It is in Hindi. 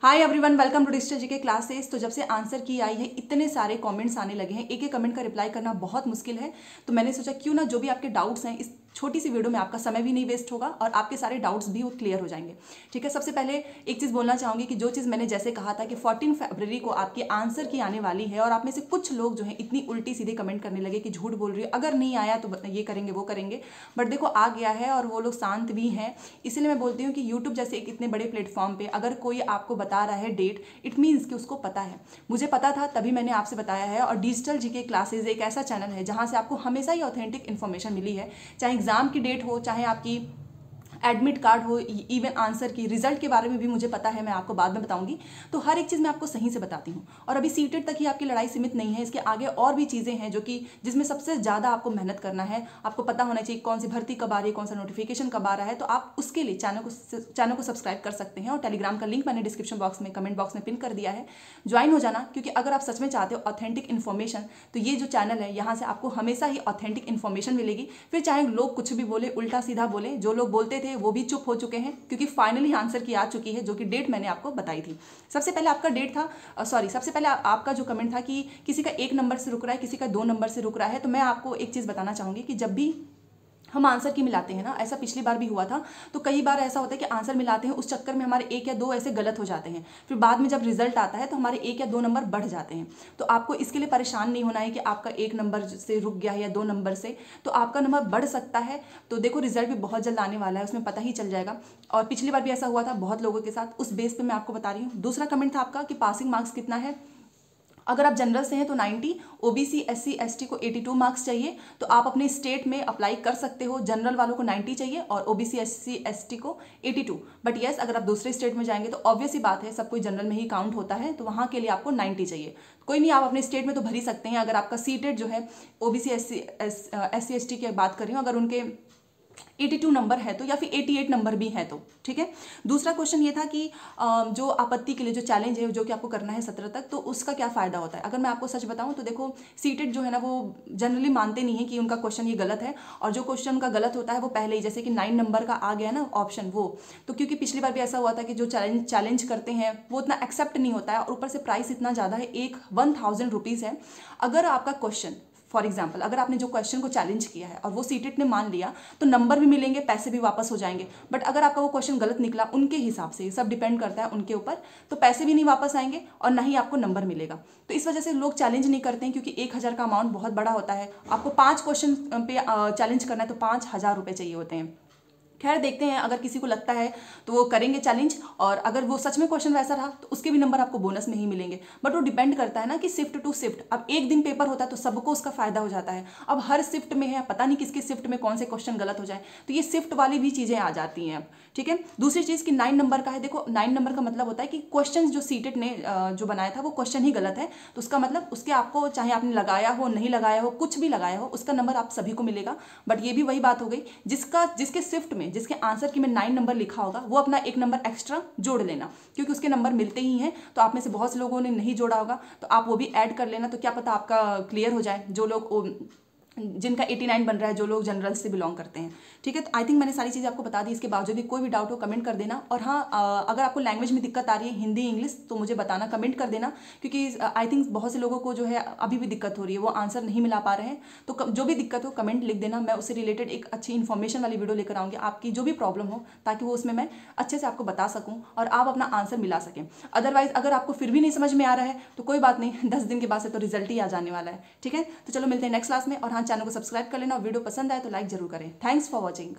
Hi everyone, welcome to digital GK classes. तो जब से आंसर की आई है इतने सारे कमेंट्स आने लगे हैं, एक एक कमेंट का रिप्लाई करना बहुत मुश्किल है। तो मैंने सोचा क्यों ना जो भी आपके डाउट्स हैं इस छोटी सी वीडियो में आपका समय भी नहीं वेस्ट होगा और आपके सारे डाउट्स भी वो क्लियर हो जाएंगे। ठीक है, सबसे पहले एक चीज़ बोलना चाहूँगी कि जो चीज़ मैंने जैसे कहा था कि 14 फरवरी को आपकी आंसर की आने वाली है और आप में से कुछ लोग जो है इतनी उल्टी सीधे कमेंट करने लगे कि झूठ बोल रही है, अगर नहीं आया तो ये करेंगे वो करेंगे। बट देखो आ गया है और वो लोग शांत भी हैं। इसलिए मैं बोलती हूँ कि यूट्यूब जैसे एक इतने बड़े प्लेटफॉर्म पर अगर कोई आपको बता रहा है डेट, इट मीन्स कि उसको पता है। मुझे पता था तभी मैंने आपसे बताया है। और डिजिटल जीके क्लासेस एक ऐसा चैनल है जहां से आपको हमेशा ही ऑथेंटिक इन्फॉर्मेशन मिली है, चाहे एग्जाम की डेट हो, चाहे आपकी एडमिट कार्ड हो, इवन आंसर की रिजल्ट के बारे में भी मुझे पता है, मैं आपको बाद में बताऊंगी। तो हर एक चीज़ मैं आपको सही से बताती हूँ। और अभी सीटेट तक ही आपकी लड़ाई सीमित नहीं है, इसके आगे और भी चीज़ें हैं जो कि जिसमें सबसे ज़्यादा आपको मेहनत करना है। आपको पता होना चाहिए कौन सी भर्ती कब आ रही है, कौन सा नोटिफिकेशन कब आ रहा है। तो आप उसके लिए चैनल को सब्सक्राइब कर सकते हैं और टेलीग्राम का लिंक मैंने डिस्क्रिप्शन बॉक्स में कमेंट बॉक्स में पिन कर दिया है, ज्वाइन हो जाना। क्योंकि अगर आप सच में चाहते हो ऑथेंटिक इन्फॉर्मेशन तो ये जो चैनल है यहाँ से आपको हमेशा ही ऑथेंटिक इन्फॉर्मेशन मिलेगी। फिर चाहे लोग कुछ भी बोले, उल्टा सीधा बोले, जो लोग बोलते थे वो भी चुप हो चुके हैं क्योंकि फाइनली आंसर की आ चुकी है, जो कि डेट मैंने आपको बताई थी। सबसे पहले आपका डेट था सबसे पहले आपका जो कमेंट था कि किसी का 1 नंबर से रुक रहा है, किसी का 2 नंबर से रुक रहा है। तो मैं आपको एक चीज़ बताना चाहूँगी कि जब भी हम आंसर की मिलाते हैं ना, ऐसा पिछली बार भी हुआ था, तो कई बार ऐसा होता है कि आंसर मिलाते हैं उस चक्कर में हमारे 1 या 2 ऐसे गलत हो जाते हैं। फिर बाद में जब रिजल्ट आता है तो हमारे 1 या 2 नंबर बढ़ जाते हैं। तो आपको इसके लिए परेशान नहीं होना है कि आपका 1 नंबर से रुक गया है या 2 नंबर से, तो आपका नंबर बढ़ सकता है। तो देखो रिजल्ट भी बहुत जल्द आने वाला है, उसमें पता ही चल जाएगा। और पिछली बार भी ऐसा हुआ था बहुत लोगों के साथ, उस बेस पर मैं आपको बता रही हूँ। दूसरा कमेंट था आपका कि पासिंग मार्क्स कितना है। अगर आप जनरल से हैं तो 90, ओबीसी एससी एसटी को 82 मार्क्स चाहिए। तो आप अपने स्टेट में अप्लाई कर सकते हो। जनरल वालों को 90 चाहिए और ओबीसी एससी एसटी को 82। बट यस, अगर आप दूसरे स्टेट में जाएंगे तो ऑब्वियस ही बात है, सब कोई जनरल में ही काउंट होता है, तो वहाँ के लिए आपको 90 चाहिए। कोई नहीं, आप अपने स्टेट में तो भर ही सकते हैं। अगर आपका सीटेट जो है ओबीसी एससी एसटी की बात कर रही हूँ, अगर उनके 82 नंबर है तो, या फिर 88 नंबर भी है तो ठीक है। दूसरा क्वेश्चन ये था कि जो आपत्ति के लिए जो चैलेंज है जो कि आपको करना है 17 तक, तो उसका क्या फ़ायदा होता है। अगर मैं आपको सच बताऊं तो देखो सीटेट जो है ना वो जनरली मानते नहीं है कि उनका क्वेश्चन ये गलत है। और जो क्वेश्चन उनका गलत होता है वो पहले ही, जैसे कि 9 नंबर का आ गया ना ऑप्शन, वो तो क्योंकि पिछली बार भी ऐसा हुआ था कि जो चैलेंज करते हैं वो उतना एक्सेप्ट नहीं होता है। और ऊपर से प्राइस इतना ज़्यादा है, 1000 रुपीज़ है। अगर आपका क्वेश्चन फॉर एग्जाम्पल, अगर आपने जो क्वेश्चन को चैलेंज किया है और वो सीटेट ने मान लिया तो नंबर भी मिलेंगे, पैसे भी वापस हो जाएंगे। बट अगर आपका वो क्वेश्चन गलत निकला, उनके हिसाब से सब डिपेंड करता है उनके ऊपर, तो पैसे भी नहीं वापस आएंगे और ना ही आपको नंबर मिलेगा। तो इस वजह से लोग चैलेंज नहीं करते हैं, क्योंकि 1000 का अमाउंट बहुत बड़ा होता है। आपको 5 क्वेश्चन पे चैलेंज करना है तो 5000 रुपये चाहिए होते हैं। खैर देखते हैं, अगर किसी को लगता है तो वो करेंगे चैलेंज, और अगर वो सच में क्वेश्चन वैसा रहा तो उसके भी नंबर आपको बोनस में ही मिलेंगे। बट वो डिपेंड करता है ना कि शिफ्ट टू शिफ्ट। अब एक दिन पेपर होता है तो सबको उसका फायदा हो जाता है। अब हर शिफ्ट में है, पता नहीं किसके शिफ्ट में कौन से क्वेश्चन गलत हो जाए, तो ये शिफ्ट वाली भी चीज़ें आ जाती हैं अब। ठीक है, दूसरी चीज़ कि 9 नंबर का है। देखो 9 नंबर का मतलब होता है कि क्वेश्चन जो सीटेट ने जो बनाया था वो क्वेश्चन ही गलत है, तो उसका मतलब उसके आपको, चाहे आपने लगाया हो नहीं लगाया हो, कुछ भी लगाया हो, उसका नंबर आप सभी को मिलेगा। बट ये भी वही बात हो गई, जिसके शिफ्ट में, जिसके आंसर की 9 नंबर लिखा होगा वो अपना 1 नंबर एक्स्ट्रा जोड़ लेना, क्योंकि उसके नंबर मिलते ही हैं। तो आप में से बहुत से लोगों ने नहीं जोड़ा होगा, तो आप वो भी ऐड कर लेना, तो क्या पता आपका क्लियर हो जाए। जो लोग जिनका 89 बन रहा है, जो लोग जनरल से बिलोंग करते हैं। ठीक है, तो आई थिंक मैंने सारी चीज़ें आपको बता दी। इसके बावजूद भी कोई भी डाउट हो कमेंट कर देना। और हाँ, अगर आपको लैंग्वेज में दिक्कत आ रही है, हिंदी इंग्लिश, तो मुझे बताना, कमेंट कर देना। क्योंकि आई थिंक बहुत से लोगों को जो है अभी भी दिक्कत हो रही है, वो आंसर नहीं मिला पा रहे हैं। तो जो भी दिक्कत हो कमेंट लिख देना, मैं उससे रिलेटेड एक अच्छी इन्फॉर्मेशन वाली वीडियो लेकर आऊँगी, आपकी जो भी प्रॉब्लम हो, ताकि वो उसमें मैं अच्छे से आपको बता सकूँ और आप अपना आंसर मिला सकें। अदरवाइज अगर आपको फिर भी नहीं समझ में आ रहा है तो कोई बात नहीं, 10 दिन के बाद से तो रिजल्ट ही आ जाने वाला है। ठीक है, तो चलो मिलते हैं नेक्स्ट क्लास में। और हाँ, चैनल को सब्सक्राइब कर लेना। वीडियो पसंद आए तो लाइक जरूर करें। Thanks for watching.